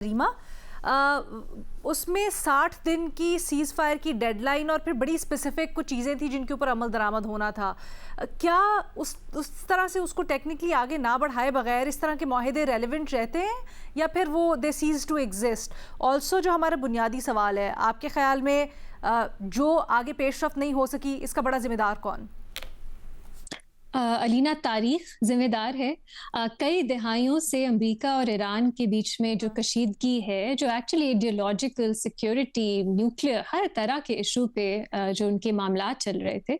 रीमा, उसमें 60 दिन की सीज़ फायर की डेडलाइन और फिर बड़ी स्पेसिफिक कुछ चीज़ें थी जिनके ऊपर अमल दरामद होना था। क्या उस तरह से उसको टेक्निकली आगे ना बढ़ाए बगैर इस तरह के माहिदे रेलेवेंट रहते हैं या फिर वो दे सीज टू एग्जिस्ट? ऑल्सो जो हमारा बुनियादी सवाल है, आपके ख्याल में जो आगे पेशरफ नहीं हो सकी, इसका बड़ा जिम्मेदार कौन? अलीना, तारीख जिम्मेदार है। कई दहाइयों से अमेरिका और ईरान के बीच में जो कशीदगी है, जो एक्चुअली आइडियोलॉजिकल, सिक्योरिटी, न्यूक्लियर, हर तरह के इशू पे जो उनके मामला चल रहे थे,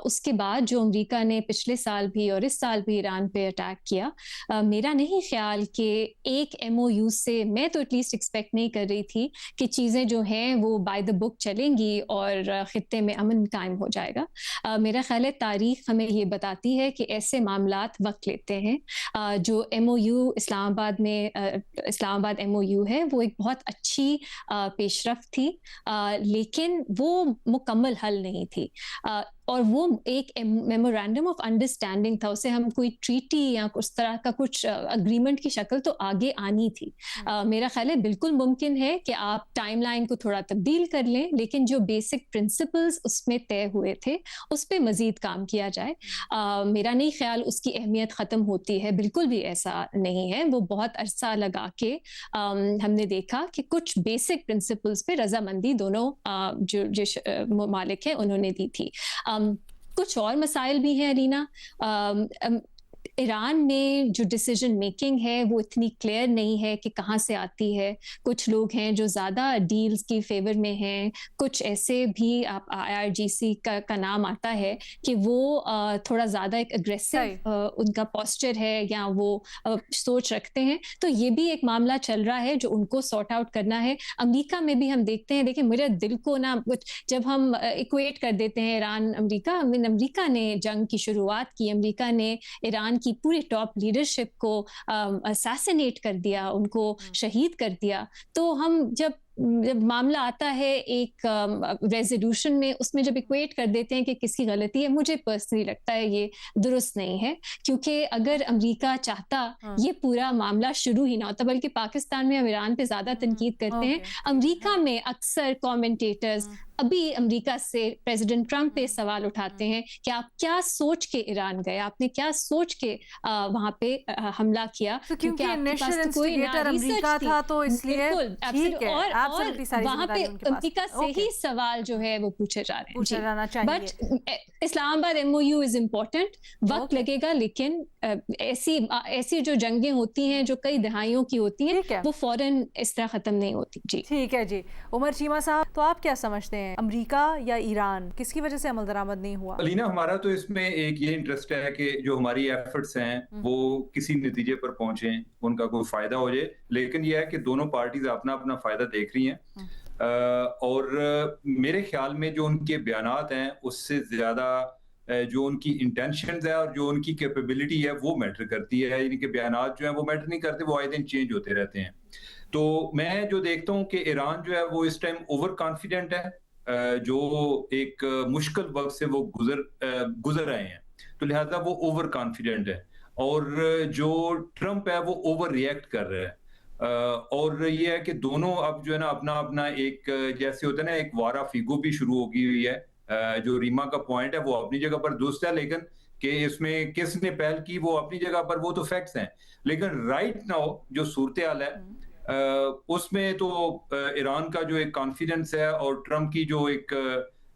उसके बाद जो अमेरिका ने पिछले साल भी और इस साल भी ईरान पे अटैक किया, मेरा नहीं ख्याल कि एक MOU से, मैं तो एटलीस्ट एक्सपेक्ट नहीं कर रही थी कि चीज़ें जो हैं वो बाय द बुक चलेंगी और खित्ते में अमन कायम हो जाएगा। मेरा ख्याल है तारीख हमें ये बताती है कि ऐसे मामलात वक्त लेते हैं। जो MOU इस्लामाबाद MOU है, वो एक बहुत अच्छी पेशरफ थी, लेकिन वो मुकम्मल हल नहीं थी। और वो एक मेमोरेंडम ऑफ अंडरस्टैंडिंग था, उसे हम कोई ट्रीटी या उस तरह का कुछ अग्रीमेंट की शक्ल तो आगे आनी थी। मेरा ख्याल है बिल्कुल मुमकिन है कि आप टाइमलाइन को थोड़ा तब्दील कर लें, लेकिन जो बेसिक प्रिंसिपल्स उसमें तय हुए थे उस पर मजीद काम किया जाए। मेरा नहीं ख्याल उसकी अहमियत ख़त्म होती है, बिल्कुल भी ऐसा नहीं है। वो बहुत अरसा लगा के हमने देखा कि कुछ बेसिक प्रिंसिपल्स पे रजामंदी दोनों जो ममालिक हैं उन्होंने दी थी। कुछ और मसाइल भी हैं अरीना। ईरान में जो डिसीजन मेकिंग है वो इतनी क्लियर नहीं है कि कहाँ से आती है। कुछ लोग हैं जो ज़्यादा डील्स की फेवर में हैं, कुछ ऐसे भी आप IRGC का नाम आता है कि वो थोड़ा ज़्यादा एक अग्रेसिव उनका पोस्चर है या वो सोच रखते हैं। तो ये भी एक मामला चल रहा है जो उनको सॉर्ट आउट करना है। अमेरिका में भी हम देखते हैं, देखिए मेरे दिल को ना जब हम इक्वेट कर देते हैं ईरान अमेरिका, अमेरिका ने जंग की शुरुआत की, अमेरिका ने ईरान की पूरी टॉप लीडरशिप को असैसिनेट कर दिया, उनको शहीद कर दिया। तो हम जब मामला आता है एक रेजोल्यूशन में, उसमें जब इक्वेट कर देते हैं कि किसकी गलती है, मुझे पर्सनली लगता है ये दुरुस्त नहीं है। क्योंकि अगर अमेरिका चाहता ये पूरा मामला शुरू ही ना होता, बल्कि पाकिस्तान में हम ईरान पे ज्यादा तनकीद करते हैं, अमेरिका में अक्सर कमेंटेटर्स अभी अमेरिका से प्रेसिडेंट ट्रंप पे सवाल उठाते हैं कि आप क्या सोच के ईरान गए, आपने क्या सोच के वहां पे हमला किया, तो क्योंकि इनिशियल इंस्टिगेटर अमेरिका था, तो इसलिए ठीक है, और वहां पे अमेरिका से ही सवाल जो है वो पूछे जा रहे हैं, पूछा जाना चाहिए। But Islamabad MOU is important, वक्त लगेगा, लेकिन ऐसी जो जंगें होती हैं जो कई दहाइयों की होती हैं, वो फौरन इस तरह खत्म नहीं होती। जी ठीक है जी। उमर चीमा साहब, तो आप क्या समझते हैं, अमेरिका या ईरान, किसकी वजह से अमल दरामद नहीं हुआ? अलीना, हमारा तो इसमें एक ये इंटरेस्ट है कि जो हमारी एफर्ट्स हैं वो किसी नतीजे पर पहुंचे, उनका कोई फायदा हो जाए। लेकिन यह है कि दोनों पार्टीज अपना अपना फायदा देख रही हैं। और मेरे ख्याल में जो उनके बयानात हैं उससे ज्यादा जो उनकी इंटेंशंस है और जो उनकी कैपेबिलिटी है वो मैटर करती है। इनके बयानात जो है वो मैटर नहीं करते, वो आए दिन चेंज होते रहते हैं। तो मैं जो देखता हूँ कि ईरान जो है वो इस टाइम ओवर कॉन्फिडेंट है, जो एक मुश्किल वक्त से वो गुजर रहे हैं, तो लिहाजा वो ओवर कॉन्फिडेंट है। और जो ट्रंप है वो ओवर रिएक्ट कर रहा है। और ये है कि दोनों अब जो है ना अपना अपना एक जैसे होता है ना, एक वारा फिगो भी शुरू हो गई हुई है। जो रीमा का पॉइंट है वो अपनी जगह पर दुरुस्त है, लेकिन कि इसमें किसने पहल की वो अपनी जगह पर, वो तो फैक्ट्स हैं। लेकिन राइट नाउ जो सूरत हाल है उसमें तो ईरान का जो एक कॉन्फिडेंस है और ट्रम्प की जो एक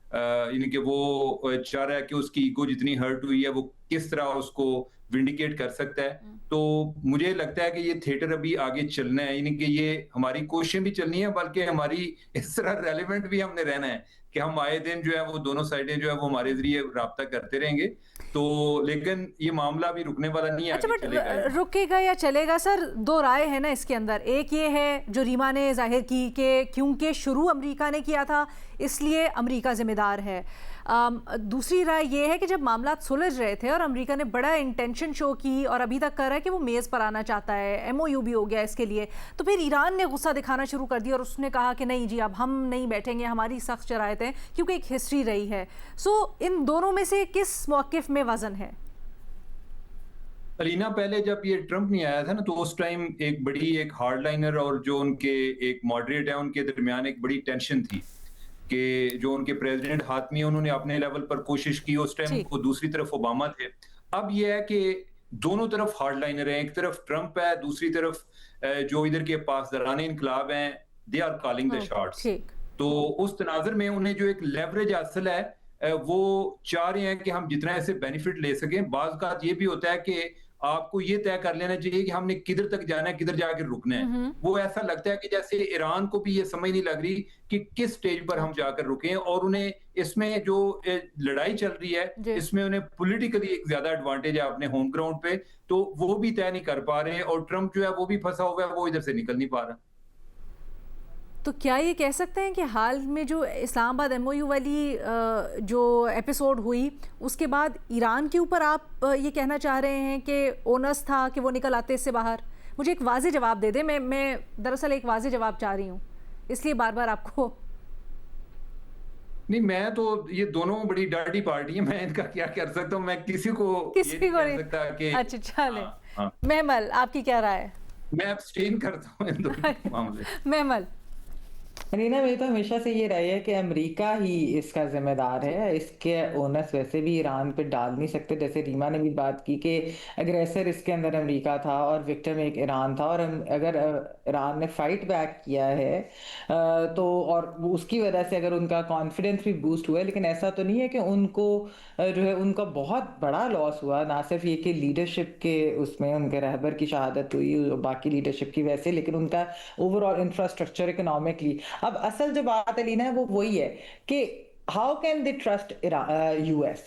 यानी कि वो चाह रहा है कि उसकी ईगो जितनी हर्ट हुई है वो किस तरह उसको विंडिकेट कर सकता है। तो मुझे लगता है कि ये थिएटर अभी आगे चलना है, यानी कि ये हमारी कोशिशें भी चलनी है, बल्कि हमारी इस तरह रेलिवेंट भी हमने रहना है कि हम आए दिन जो है वो दोनों साइडें जो है वो हमारे जरिए राब्ता करते रहेंगे। तो लेकिन ये मामला भी रुकने वाला नहीं है। अच्छा, बट रुकेगा या चलेगा सर, दो राय है ना इसके अंदर। एक ये है जो रीमा ने जाहिर की कि क्योंकि शुरू अमेरिका ने किया था इसलिए अमेरिका जिम्मेदार है। दूसरी राय ये है कि जब मामला सुलझ रहे थे और अमेरिका ने बड़ा इंटेंशन शो की और अभी तक कर रहा है कि वो मेज़ पर आना चाहता है, MOU भी हो गया इसके लिए, तो फिर ईरान ने गुस्सा दिखाना शुरू कर दिया और उसने कहा कि नहीं जी, अब हम नहीं बैठेंगे, हमारी सख्त शराइत है, क्योंकि एक हिस्ट्री रही है। सो इन दोनों में से किस मौक़िफ़ में वज़न है? अलीना, पहले जब ये ट्रंप नहीं आया था ना, तो उस टाइम एक हार्डलाइनर और जो उनके एक मॉडरेट है, उनके दरमियान एक बड़ी टेंशन थी कि जो उनके प्रेसिडेंट हातमी, उन्होंने अपने लेवल पर कोशिश की, उस टाइम ठीक। को दूसरी तरफ ओबामा थे। अब ये है कि दोनों तरफ हार्डलाइनर हैं, एक तरफ ट्रंप है, दूसरी तरफ जो इधर के पासदारान इनकलाब हैं, they are calling the shots. ठीक। तो उस तनाज़ुर में उन्हें जो एक लेवरेज हासिल है, वो चाह रहे हैं कि हम जितना ऐसे बेनिफिट ले सकें। बाज़ औक़ात ये भी होता है कि आपको ये तय कर लेना चाहिए कि हमने किधर तक जाना है, किधर जाके रुकना है। वो ऐसा लगता है कि जैसे ईरान को भी ये समझ नहीं लग रही कि किस स्टेज पर हम जाकर रुकें, और उन्हें इसमें जो लड़ाई चल रही है, जी। इसमें उन्हें पॉलिटिकली एक ज़्यादा एडवांटेज है अपने होम ग्राउंड पे, तो वो भी तय नहीं कर पा रहे हैं, और ट्रंप जो है वो भी फँसा हुआ है, वो इधर से निकल नहीं पा रहा। तो क्या ये कह सकते हैं कि हाल में जो इस्लामाबाद एमओयू वाली जो एपिसोड हुई, उसके बाद ईरान के ऊपर आप ये कहना चाह रहे हैं कि ओनस था कि वो निकल आते इससे बाहर? मुझे एक वाज़ेह जवाब दे दें, मैं दरअसल एक वाज़ेह जवाब चाह रही हूँ, इसलिए बार-बार आपको। नहीं, मैं तो, ये दोनों बड़ी डर्टी पार्टी है, मैं इनका क्या कर सकता हूँ, मैं किसी को ये नहीं कह सकता कि अच्छा, चलें। हाँ, हाँ। महमल, आपकी क्या राय है? मैं अब्सटेन करता हूँ इन दोनों मामले। महमल। रीना, मेरी तो हमेशा से ये रही है कि अमेरिका ही इसका जिम्मेदार है। इसके ओनस वैसे भी ईरान पे डाल नहीं सकते। जैसे रीमा ने भी बात की कि अग्रेसर इसके अंदर अमेरिका था और विक्टिम एक ईरान था, और अगर ईरान ने फाइट बैक किया है तो, और उसकी वजह से अगर उनका कॉन्फिडेंस भी बूस्ट हुआ है, लेकिन ऐसा तो नहीं है कि उनको जो है उनका बहुत बड़ा लॉस हुआ। ना सिर्फ ये कि लीडरशिप के उसमें उनके रहबर की शहादत हुई, बाकी लीडरशिप की वैसे, लेकिन उनका ओवरऑल इंफ्रास्ट्रक्चर इकोनॉमिकली। अब असल जो बात है लीना, वो वही है कि how can they trust US?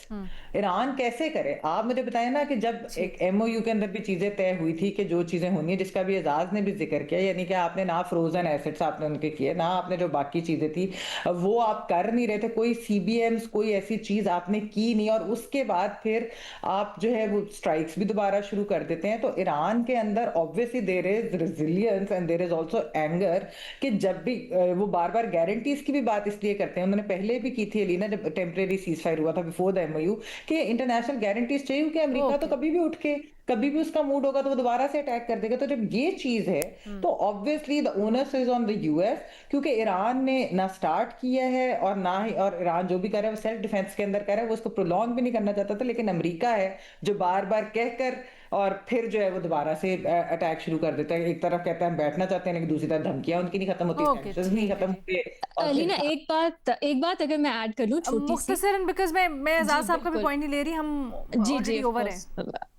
Iran कैसे करे? आप मुझे बताएं ना कि जब एक एमओयू के अंदर भी चीजें तय हुई थी कि जो चीजें होनी है, जिसका भी एजाज ने भी जिक्र किया, यानी कि आपने ना फ्रोजन एसेट्स आपने उनके किए, ना आपने जो बाकी चीजें थी वो आप कर नहीं रहे थे, कोई सीबीएम्स कोई ऐसी चीज आपने की नहीं, और उसके बाद फिर आप जो है वो स्ट्राइक्स भी दोबारा शुरू कर देते हैं। तो ईरान के अंदर obviously there is resilience and there is also anger कि जब भी वो बार बार गारंटीज की भी बात इसलिए करते हैं, उन्होंने पहले भी की थी एलिना, जब टेम्परेरी सीज फायर हुआ था बिफोर द एमओयू, कि इंटरनेशनल गारंटीज चाहिए कि अमेरिका तो कभी भी उठ के, कभी भी उसका मूड होगा तो वो दोबारा से अटैक कर देगा। तो जब ये चीज है तो obviously the onus is on the US, क्योंकि ईरान ने ना स्टार्ट किया है और ना ही, और ईरान जो भी कर रहा है वो सेल्फ डिफेंस के अंदर कर रहा है, वो उसको प्रोलॉन्ग भी नहीं करना चाहता था, लेकिन अमेरिका है जो बार बार कहकर और फिर जो है वो दोबारा से अटैक शुरू कर देता है। एक तरफ कहता है हम बैठना चाहते हैं, लेकिन दूसरी तरफ धमकियां उनकी नहीं खत्म होती, टेंशंस नहीं खत्म होते। अलीना, एक बात अगर मैं ऐड कर लूं छोटी सी, मुख्तसरन, बिकॉज़ मैं एजाज साहब का भी पॉइंट नहीं ले रही, हम जी ओवर है।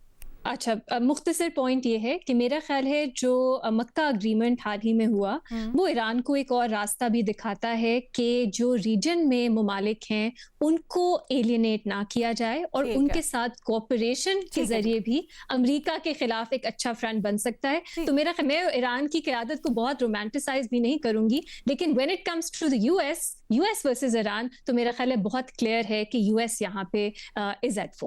अच्छा, मुख्तसर पॉइंट ये है कि मेरा ख्याल है जो मक्का अग्रीमेंट हाल ही में हुआ, वो ईरान को एक और रास्ता भी दिखाता है कि जो रीजन में ममालिक हैं उनको एलियनेट ना किया जाए, और उनके साथ कोऑपरेशन के जरिए भी अमेरिका के खिलाफ एक अच्छा फ्रंट बन सकता है। तो मेरा ख्याल, मैं ईरान की क़यादत को बहुत रोमांटिसाइज भी नहीं करूंगी, लेकिन when it comes to the US versus Iran, तो मेरा ख्याल है बहुत क्लियर है कि यूएस यहाँ पे इज एट फॉल्ट।